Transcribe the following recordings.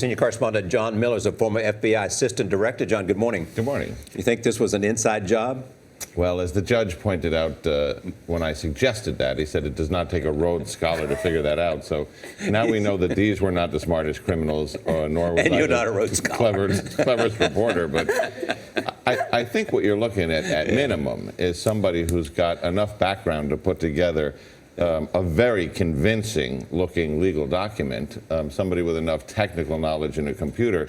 senior correspondent John Miller is a former FBI assistant director. John, good morning. Good morning. You think this was an inside job? Well, as the judge pointed out when I suggested that, he said it does not take a Rhodes Scholar to figure that out. So now we know that these were not the smartest criminals, nor was and I you're not a Rhodes Scholar. cleverest reporter. But I think what you're looking at minimum, is somebody who's got enough background to put together a very convincing looking legal document, somebody with enough technical knowledge in a computer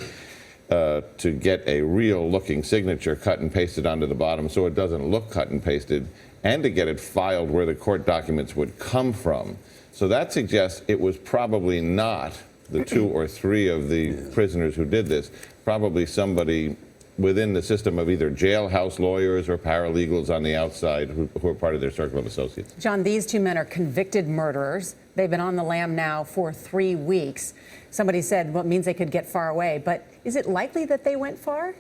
to get a real looking signature cut and pasted onto the bottom so it doesn't look cut and pasted, and to get it filed where the court documents would come from. So that suggests it was probably not the 2 or 3 of the prisoners who did this, probably somebody within the system of either jailhouse lawyers or paralegals on the outside who are part of their circle of associates. John, these 2 men are convicted murderers. They've been on the lam now for 3 weeks. Somebody said, well, it means they could get far away. But is it likely that they went far?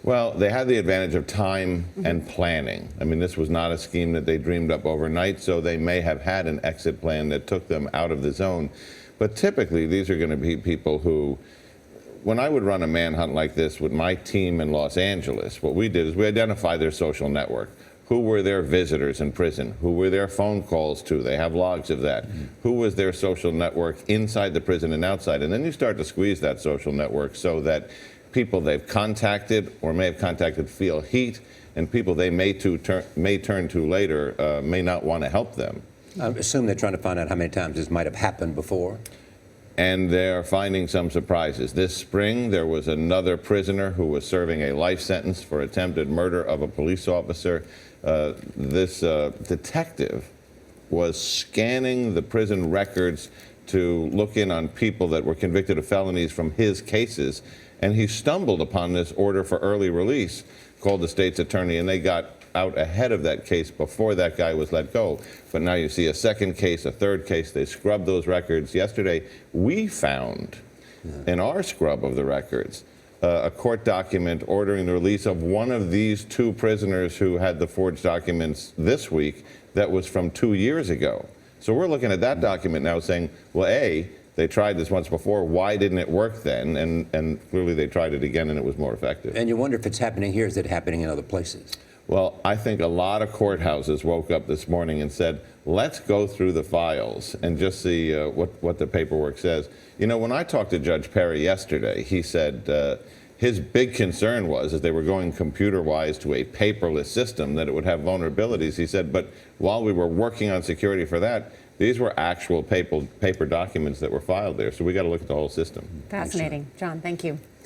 Well, they had the advantage of time and planning. I mean, this was not a scheme that they dreamed up overnight, so they may have had an exit plan that took them out of the zone. But typically, these are going to be people who, when I would run a manhunt like this with my team in Los Angeles, what we did is we identified their social network. Who were their visitors in prison? Who were their phone calls to? They have logs of that. Who was their social network inside the prison and outside? And then you start to squeeze that social network so that people they've contacted or may have contacted feel heat, and people they may turn to later may not want to help them. I assume they're trying to find out how many times this might have happened before. And they're finding some surprises. This spring, there was another prisoner who was serving a life sentence for attempted murder of a police officer. This detective was scanning the prison records to look in on people that were convicted of felonies from his cases, and he stumbled upon this order for early release, called the state's attorney, and they got out ahead of that case before that guy was let go. But now you see a second case, a third case. They scrubbed those records. Yesterday, we found in our scrub of the records a court document ordering the release of one of these 2 prisoners who had the forged documents this week that was from 2 years ago. So we're looking at that document now saying, well, A, they tried this once before. Why didn't it work then? And clearly they tried it again and it was more effective. And you wonder if it's happening here. Is it happening in other places? Well, I think a lot of courthouses woke up this morning and said, let's go through the files and just see what the paperwork says. You know, when I talked to Judge Perry yesterday, he said his big concern was, as they were going computer-wise to a paperless system, that it would have vulnerabilities. He said, but while we were working on security for that, these were actual paper documents that were filed there. So we got to look at the whole system. Fascinating. John, thank you.